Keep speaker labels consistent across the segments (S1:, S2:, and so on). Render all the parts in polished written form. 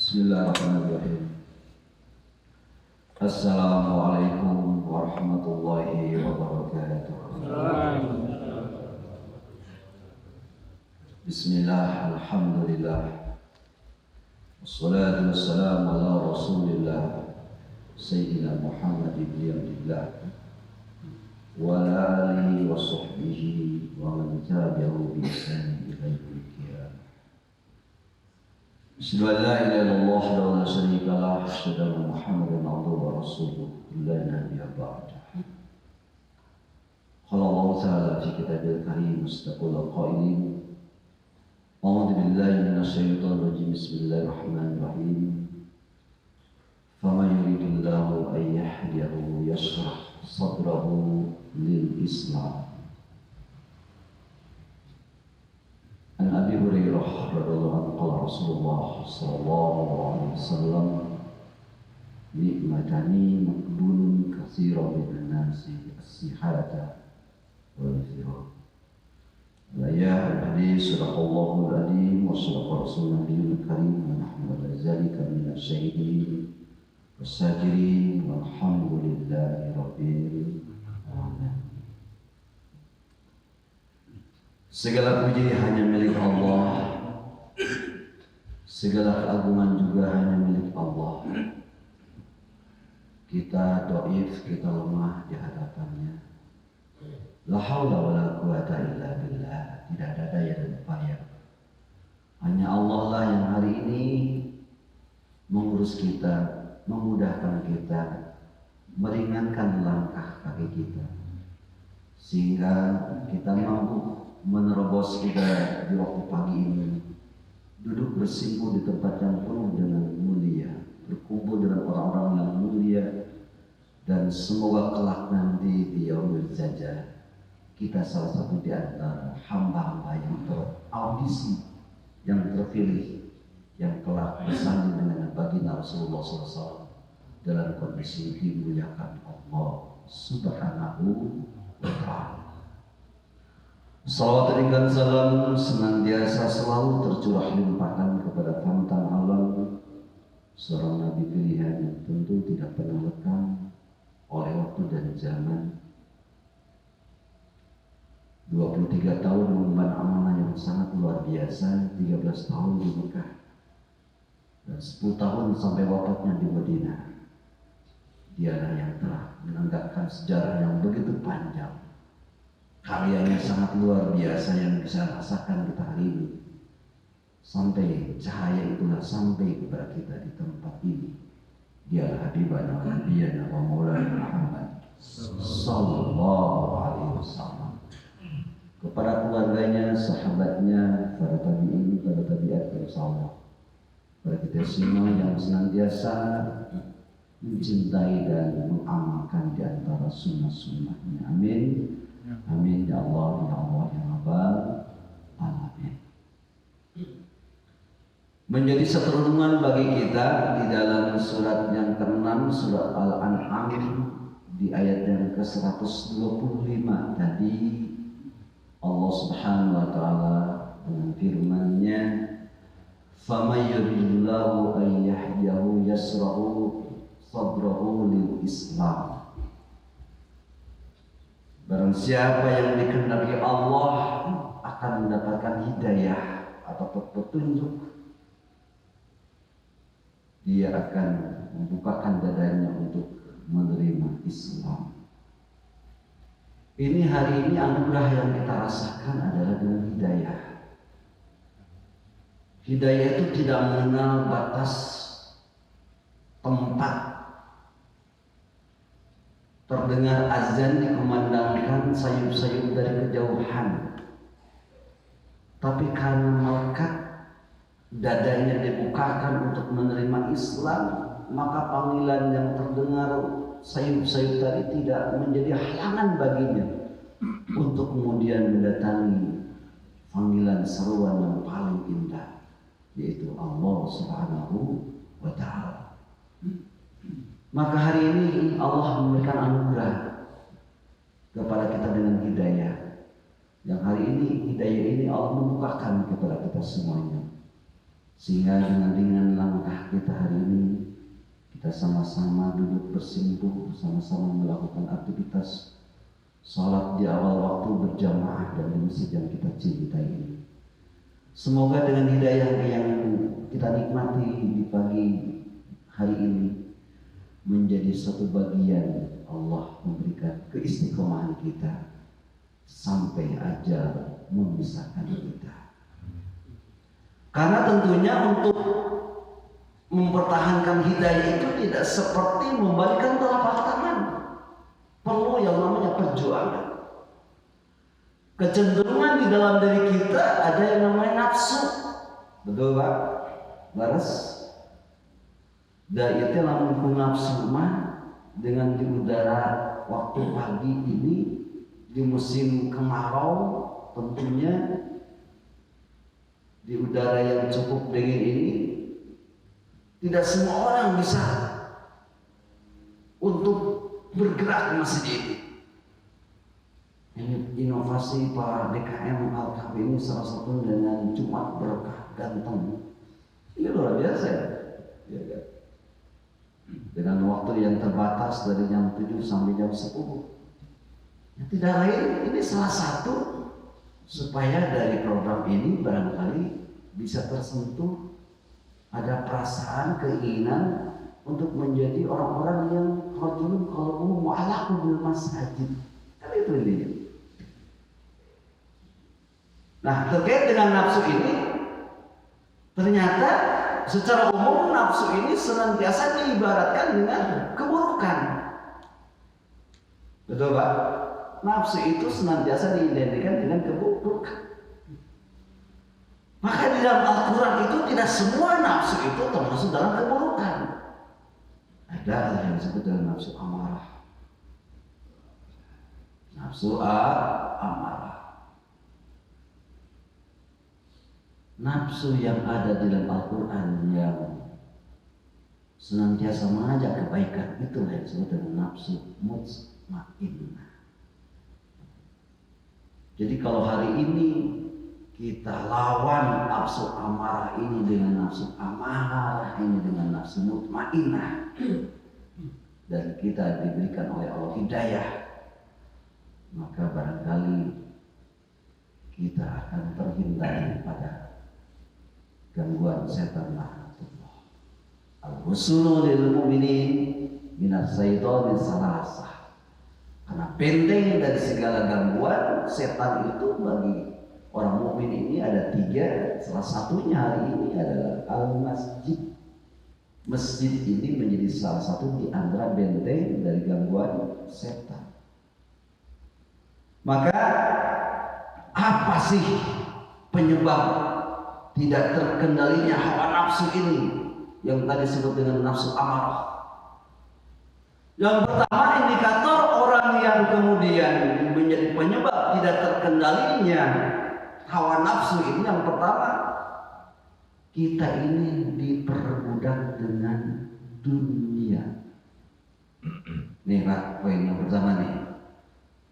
S1: Bismillahirrahmanirrahim. Assalamualaikum warahmatullahi wabarakatuh. Bismillah, alhamdulillah, wassalatu wassalamu ala rasulillah Sayyidina Muhammad ibn Abdillah wa ala alihi wa sahbihi wa man tabi'ahu bi ihsan ila yaumil qiyamah. Asyhadu an la ilaha illallah wahdahu la syarika lah, asyhadu anna Muhammadan abduhu wa rasuluh, la nabiyya ba'dahu. Qala Allah ta'ala fi kitabil karim mustaqil qailin a'udzu billahi minasy syaithanir rajim. Bismillahirrahmanirrahim. Faman yuridillahu an yahdiyahu yashrah sadrahu lil Islam. An Abi Hurairah radhiyallahu anhu qala Rasulullah sallallahu alaihi wasallam ni'matani maqbulun katsiran minan nasi as-sihhata wal firaq. Ya hadis sadaqallahu al-alim wa sadaqa rasulun nabiyul karim wa nahnu ala zalika minasy syahidin was-sajirin walhamdulillahi rabbil alamin. Segala puji hanya milik Allah, segala keagungan juga hanya milik Allah. Kita dhaif, kita lemah di hadapannya. La haula wala quwata illa billah. Tidak ada daya dan upaya. Hanya Allah lah yang hari ini mengurus kita, memudahkan kita, meringankan langkah kaki kita, sehingga kita mampu menerobos kita di waktu pagi ini, duduk bersinggung di tempat yang penuh dengan mulia, berkumpul dengan orang-orang yang mulia, dan semoga kelak nanti di yaumil zajah kita salah satu di antara hamba-hamba yang teraudisi, yang terpilih, yang kelak bersanding dengan baginda Rasulullah SAW dalam kondisi dimuliakan Allah Subhanahu wa Ta'ala. Salawat dan salam senantiasa selalu tercurah limpahkan kepada panutan alam, seorang nabi pilihan yang tentu tidak pernah lekang oleh waktu dan zaman. 23 tahun mengemban amanah yang sangat luar biasa, 13 tahun di Mekah dan 10 tahun sampai wafatnya di Madinah. Dialah yang telah menandakan sejarah yang begitu panjang. Karyanya sangat luar biasa yang bisa rasakan kita hari ini. Sampai cahaya itulah sampai kepada kita di tempat ini. Dialah Habibana wa Nabiyana wa Maulana Muhammad sallallahu alaihi wasallam. Kepada keluarganya, sahabatnya, para tabi'in, para tabi'at bersama, para kita semua yang senantiasa mencintai dan mengamalkan di antara sunnah-sunnahnya. Amin. Amin ya Allah, ya Allah, ya Rabbal alamin. Menjadi satu renungan bagi kita di dalam surat yang ke-6, surat Al-An'am, di ayat yang ke-125 tadi, Allah Subhanahu wa taala dengan firman-Nya, "Faman yuridillahu an yahdiyahu yasrahu sadrahu lil Islam." Barang siapa yang dikehendaki Allah akan mendapatkan hidayah atau petunjuk, dia akan membukakan dadanya untuk menerima Islam. Ini hari ini anugerah yang kita rasakan adalah dengan hidayah. Hidayah itu tidak mengenal batas tempat. Terdengar azan dikumandangkan sayup-sayup dari kejauhan, tapi karena melekat dadanya dibukakan untuk menerima Islam, maka panggilan yang terdengar sayup-sayup tadi tidak menjadi halangan baginya untuk kemudian mendatangi panggilan seruan yang paling indah, yaitu Allah Subhanahu wa Ta'ala. Maka hari ini Allah memberikan anugerah kepada kita dengan hidayah. Yang hari ini hidayah ini Allah membukakan kepada kita semuanya. Sehingga dengan langkah kita hari ini, kita sama-sama duduk bersimpuh, sama-sama melakukan aktivitas sholat di awal waktu berjamaah dan di masjid yang kita cintai ini. Semoga dengan hidayah yang kita nikmati di pagi hari ini menjadi satu bagian Allah memberikan keistiqomahan kita sampai ajal memisahkan kita. Karena tentunya untuk mempertahankan hidayah itu tidak seperti membalikkan telapak tangan. Perlu yang namanya perjuangan. Kecenderungan di dalam diri kita ada yang namanya nafsu. Betul Pak? Baras. Dan itu lamun nafsu mah dengan di udara waktu pagi ini di musim kemarau, tentunya di udara yang cukup dingin ini tidak semua orang bisa untuk bergerak di masjid ini. Ini inovasi Pak DKM Al-Kahf ini salah satu dengan Jumat Berkah ganteng. Ini luar biasa ya kan? Dengan waktu yang terbatas dari jam 7 sampai jam 10. Ya, tidak lain, ini salah satu supaya dari program ini barangkali bisa tersentuh ada perasaan, keinginan untuk menjadi orang-orang yang rajulun qalbuhu mu'allaqun bil masajid. Kan itu intinya. Nah, terkait dengan nafsu ini, ternyata secara umum nafsu ini senantiasa diibaratkan dengan keburukan. Betul Pak? Nafsu itu senantiasa diidentikan dengan keburukan. Maka di dalam Al-Quran itu tidak semua nafsu itu termasuk dalam keburukan. Ada yang disebut dengan nafsu amarah. Nafsu amarah. Nafsu yang ada di dalam Al-Quran yang senantiasa mengajak kebaikan, itulah yang disebut dengan nafsu mutmainnah. Jadi kalau hari ini kita lawan nafsu amarah ini dengan nafsu amarah ini dengan nafsu mutmainnah, dan kita diberikan oleh Allah hidayah, maka barangkali kita akan terhindar daripada gangguan setan laknatullah. Al-husnu lil mu'minin minas syaithanir salasah. Karena benteng dari segala gangguan setan itu bagi orang mukmin ini ada 3. Salah satunya hari ini adalah al-masjid. Masjid ini menjadi salah satu di antara benteng dari gangguan setan. Maka apa sih penyebab tidak terkendalinya hawa nafsu ini yang tadi disebut dengan nafsu amarah? Yang pertama, indikator orang yang kemudian menjadi penyebab tidak terkendalinya hawa nafsu ini, yang pertama, kita ini diperbudak dengan dunia. Nih Pak, poin yang pertama nih,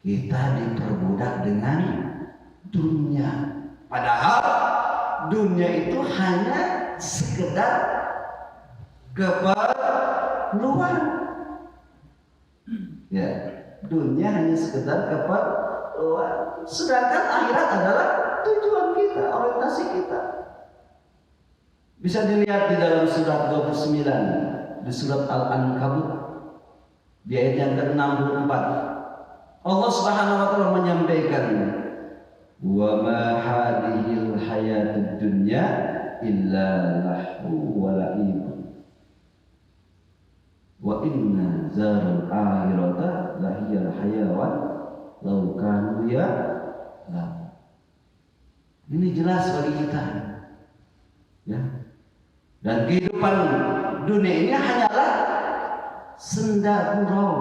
S1: kita diperbudak dengan dunia. Padahal dunia itu hanya sekedar keperluan. Ya, dunia hanya sekedar keperluan. Sedangkan akhirat adalah tujuan kita, orientasi kita. Bisa dilihat di dalam surat 29, di surat Al-Ankabut, di ayat yang ke-64. Allah Subhanahu wa taala menyampaikan, wa ma hadhil hayatud dunya illa lahu wa la'ib wa inna zarul akhirata lahiyal hayawan law kanu ya'lamun. Ini jelas bagi kita, ya. Dan kehidupan dunia ini hanyalah senda gurau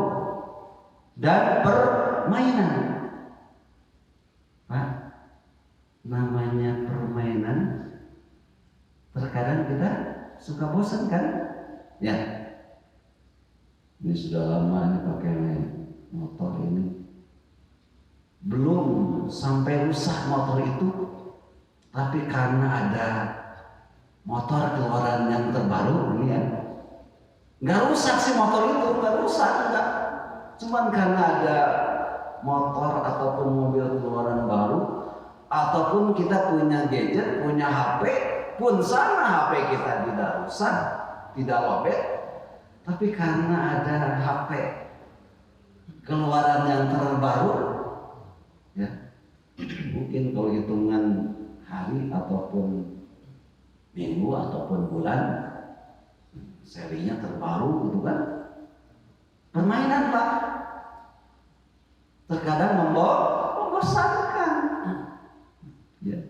S1: dan permainan. Pak, namanya permainan terkadang kita suka bosan kan? Ya, ini sudah lama nih pakai motor ini, belum sampai rusak motor itu, tapi karena ada motor keluaran yang terbaru ini ya. Nggak rusak sih motor itu, nggak rusak, enggak. Cuman karena ada motor ataupun mobil keluaran baru, ataupun kita punya gadget, punya HP, pun sama HP kita tidak rusak, tidak lobet, tapi karena ada HP keluaran yang terbaru, ya mungkin kalau hitungan hari ataupun minggu ataupun bulan, serinya terbaru gitu kan, permainan Pak, terkadang membosankan. Ya.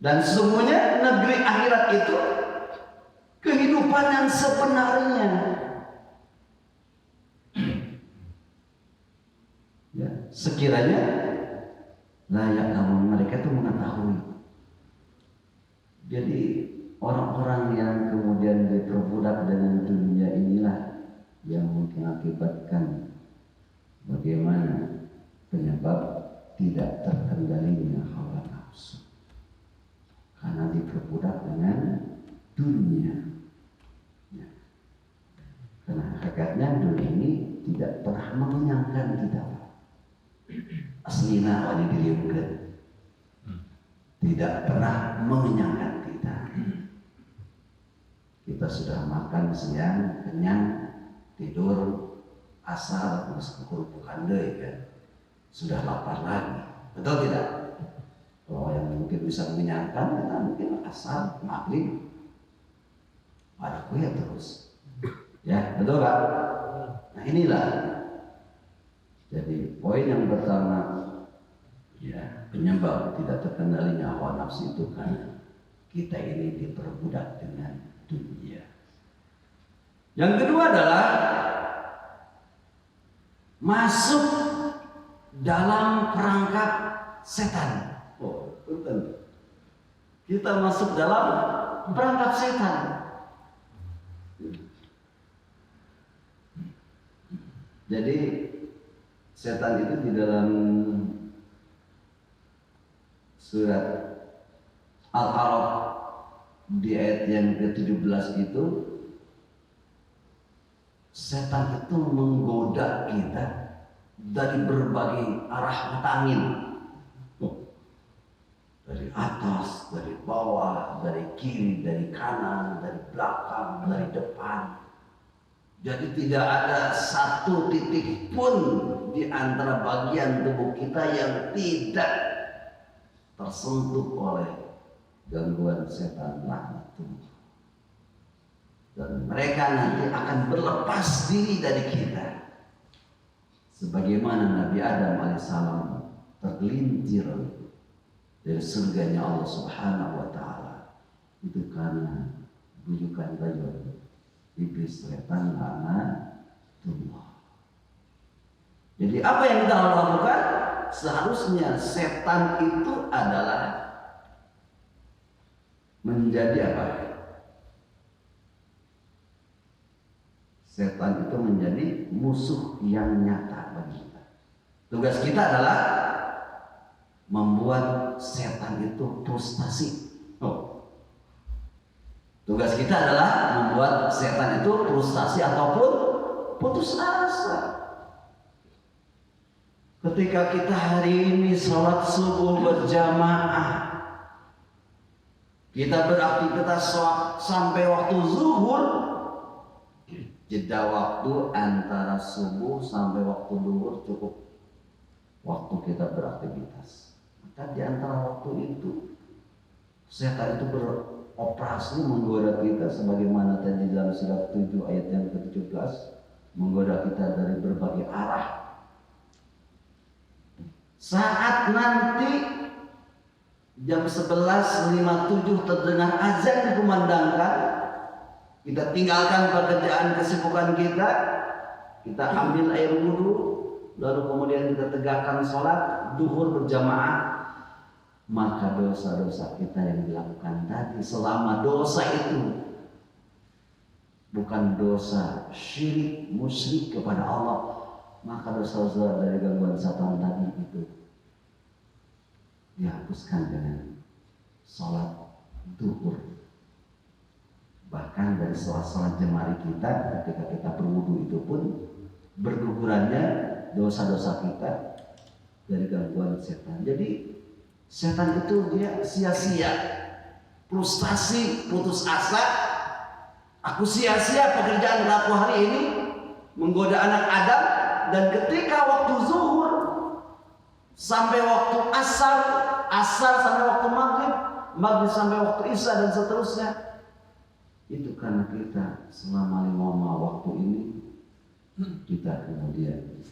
S1: Dan sesungguhnya negeri akhirat itu kehidupan yang sebenarnya. Ya, sekiranya layak namun mereka itu mengetahui. Jadi orang-orang yang kemudian diperbudak dengan dunia inilah yang mungkin akibatkan bagaimana penyebab tidak terkendalinya hawa nafsu, karena diperbudak dengan dunia. Ya. Karena hakikatnya dunia ini tidak pernah mengenyangkan kita. Aslina wali diriumkeun, tidak pernah mengenyangkan kita. Kita sudah makan siang kenyang, tidur asal terus kekurupukan deui kan, sudah lapar lagi, betul tidak? Kalau yang mungkin bisa mengenyangkan kita mungkin asal maghrib ada kue terus, ya betul Pak? Nah inilah. Jadi poin yang pertama, ya penyebab tidak terkendalinya hawa nafsu itu karena kita ini diperbudak dengan dunia. Yang kedua adalah masuk dalam perangkap setan. Oh, betul. Kita masuk dalam perangkap setan. Jadi setan itu di dalam surat Al-A'raf di ayat yang ke-17 itu, setan itu menggoda kita dari berbagai arah mata angin, dari atas, dari bawah, dari kiri, dari kanan, dari belakang, dari depan. Jadi tidak ada satu titik pun di antara bagian tubuh kita yang tidak tersentuh oleh gangguan setan laknatullah. Dan mereka nanti akan berlepas diri dari kita, sebagaimana Nabi Adam alaihissalam tergelincir dari surganya Allah Subhanahu wa taala itu karena bujukan rayuan iblis setan laknatullah. Jadi apa yang kita harus lakukan? Seharusnya setan itu adalah menjadi apa? Setan itu menjadi musuh yang nyata bagi kita. Tugas kita adalah membuat setan itu frustasi. Tugas kita adalah membuat setan itu frustasi ataupun putus asa. Ketika kita hari ini sholat subuh berjamaah, kita beraktivitas sampai waktu zuhur, jeda waktu antara subuh sampai waktu zuhur cukup waktu kita beraktivitas. Maka di antara waktu itu setan itu beroperasi menggoda kita, sebagaimana tadi dalam surat 7 ayat yang ke-17, menggoda kita dari berbagai arah. Saat nanti jam 11.57 terdengar azan dikumandangkan, kita tinggalkan pekerjaan kesibukan kita ambil air wudhu, lalu kemudian kita tegakkan sholat duhur berjamaah, maka dosa-dosa kita yang dilakukan tadi, selama dosa itu bukan dosa syirik musyrik kepada Allah, maka dosa-dosa dari gangguan setan tadi itu dihapuskan dengan sholat duhur. Bahkan dari sela-sela jemari kita ketika kita berwudu itu pun bergugurannya dosa-dosa kita dari gangguan setan. Jadi setan itu dia sia-sia, frustasi, putus asa. Aku sia-sia pekerjaan aku hari ini menggoda anak Adam, dan ketika waktu zuhur sampai waktu asar, asar sampai waktu maghrib, maghrib sampai waktu isya dan seterusnya, itu karena kita selama 5 waktu ini kita kemudian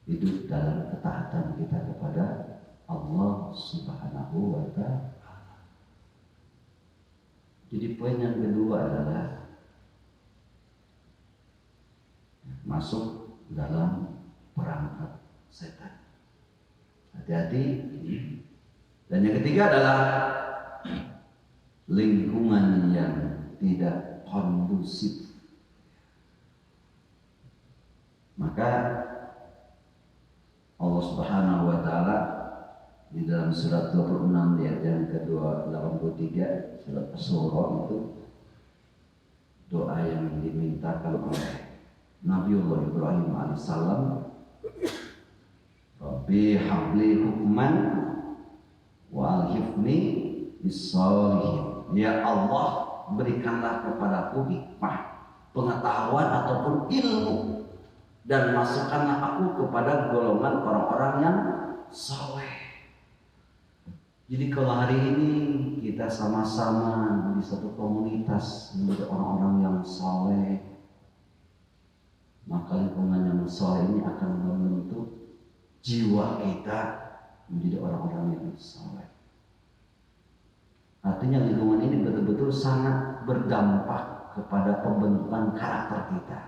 S1: hidup dalam ketaatan kita kepada Allah Subhanahu wa Ta'ala. Jadi poin yang kedua adalah masuk dalam perangkap setan. Hati-hati. Dan yang ketiga adalah lingkungan yang tidak kondusif. Maka Allah Subhanahu wa Ta'ala di dalam surat 26 ayat yang ke-83 surat Asy-Syura itu doa yang dimintakan oleh Nabiullah Ibrahim alaihissalam, Rabbi habli hukman wa alhifni bis-shalihin. Ya Allah, berikanlah kepadaku hikmah, pengetahuan ataupun ilmu, dan masukkanlah aku kepada golongan orang-orang yang saleh. Jadi kalau hari ini kita sama-sama di satu komunitas menjadi orang-orang yang saleh, maka lingkungan yang saleh ini akan membentuk jiwa kita menjadi orang-orang yang saleh. Artinya lingkungan ini betul-betul sangat berdampak kepada pembentukan karakter kita.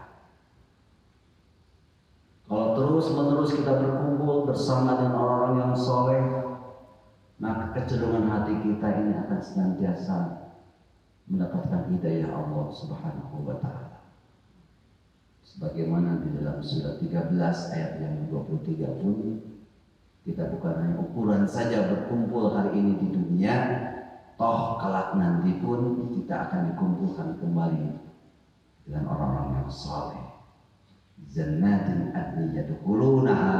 S1: Kalau terus-menerus kita berkumpul bersama dengan orang-orang yang saleh, maka kecenderungan hati kita ini akan senantiasa mendapatkan hidayah Allah Subhanahu wa Ta'ala. Sebagaimana di dalam surat 13 ayat yang 23 pun, kita bukan hanya ukuran saja berkumpul hari ini di dunia, toh kelak nanti pun kita akan dikumpulkan kembali dengan orang-orang yang saleh. Jannatin adni yadkhulunaha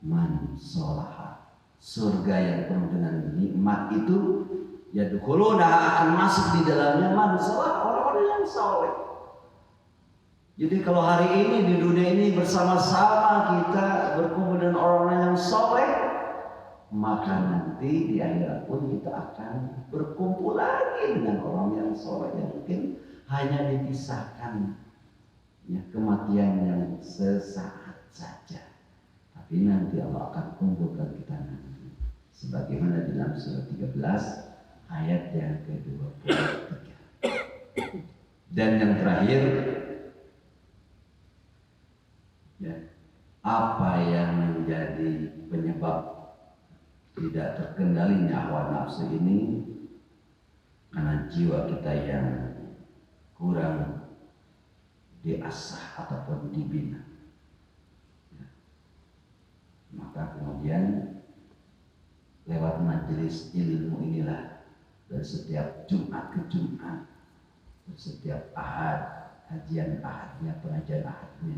S1: man sholaha. Surga yang penuh dengan nikmat itu yadkhulunaha, akan masuk di dalamnya man sholaha, orang-orang yang saleh. Jadi kalau hari ini di dunia ini bersama-sama kita berkumpul dengan orang-orang yang saleh, maka nanti di akhirat pun kita akan berkumpul lagi dengan orang yang saleh yang mungkin hanya dipisahkan ya kematian yang sesaat saja, tapi nanti Allah akan kumpulkan kita nanti sebagaimana di dalam surat 13 ayat yang ke-23. Dan yang terakhir, ya, apa yang menjadi penyebab tidak terkendalinya hawa nafsu ini? Karena jiwa kita yang kurang diasah ataupun dibina. Ya. Maka kemudian lewat majelis ilmu inilah, dari setiap Jumat ke Jumat, dari setiap Ahad, kajian Ahadnya, pengajian Ahadnya,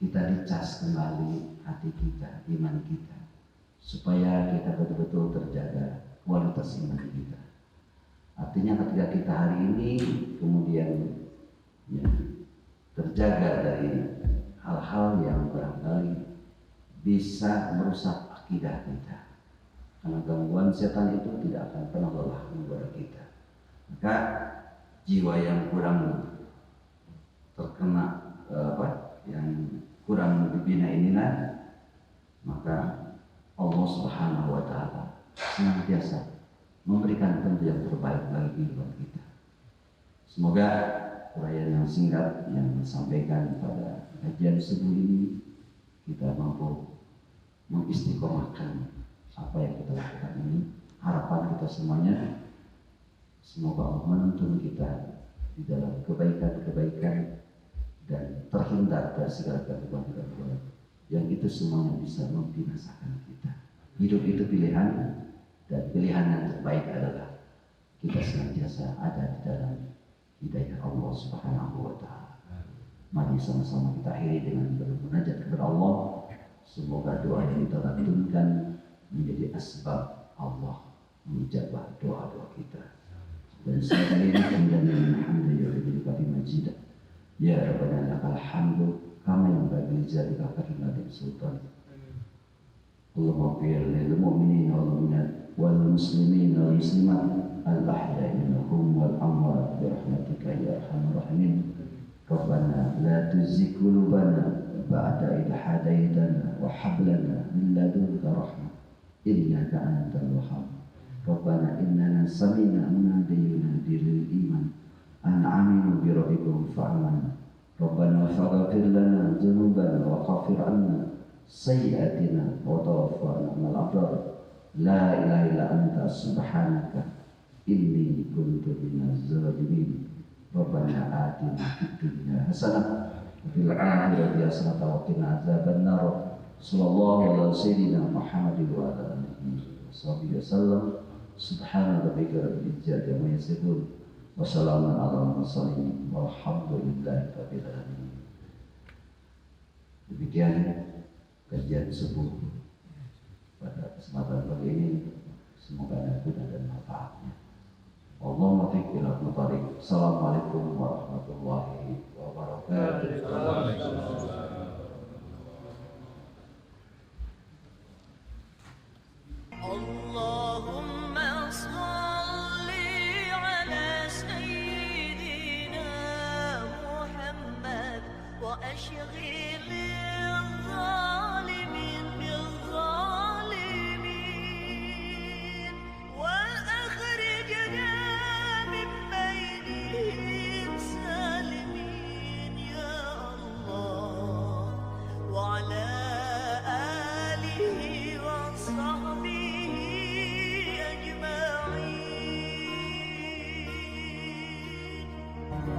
S1: kita dicas kembali hati kita, iman kita, supaya kita betul-betul terjaga kualitas iman kita. Artinya ketika kita hari ini kemudian ya, terjaga dari hal-hal yang barangkali bisa merusak akidah kita, karena gangguan setan itu tidak akan pernah lelah menggoda kita. Maka jiwa yang kurang terkena yang kurang dibina inilah, maka Allah Subhanahu wa Ta'ala senantiasa memberikan tentu yang terbaik bagi kehidupan kita. Semoga uraian yang singkat yang disampaikan pada kajian subuh ini kita mampu mengistiqomahkan apa yang kita lakukan ini. Harapan kita semuanya, semoga Allah menuntun kita di dalam kebaikan-kebaikan dan terhindar dari segala gangguan-gangguan yang itu semuanya bisa membinasakan kita. Hidup itu pilihan, dan pilihan yang terbaik adalah kita senantiasa ada di dalam hidayah Allah Subhanahu wa Ta'ala. Mari sama-sama kita akhiri dengan bermunajat kepada Allah. Semoga doa yang kita lantunkan menjadi asbab Allah menjawab doa-doa kita. Dan saya dirikan dan alhamdulillah bi majid. Ya Rabbana lakal hamdu kama yanbaghi li jalika karimati sultan. Allahumma ighfir lil mu'minina wal mu'minat wal muslimina wal muslimat al ahya'i minhum wal amwat bi rahmatika ya arhamar rahimin. Rabbana la tuzigh qulubana ba'da idh hadaytana wa hab lana min ladunka rahmah innaka antal wahhab. Rabbana innana sami'na munadiyan yunadi lil iman an aminu bi rabbikum fa'amanna. Rabbana faghfir lana dhunubana wa kaffir 'anna sayyi'atina wa tawaffana ma'al abrar. La ilaha illa anta subhanaka inni kuntu minaz zalimin. Rabbana atina fid dunya hasanah wa fil akhirati hasanah wa qina adzabannar. Sallallahu ala sayyidina Muhammadin wa ala alihi washabihi wasallam. Subhana rabbika rabbil izzati amma yasifun wa salamun ala mursalin walhamdulillahi rabbil alamin. Demikian kajian subuh pada kesempatan pagi ini, semoga ada guna dan manfaatnya. Allahumma fiqh ila mutariq. Assalamualaikum warahmatullahi wabarakatuh.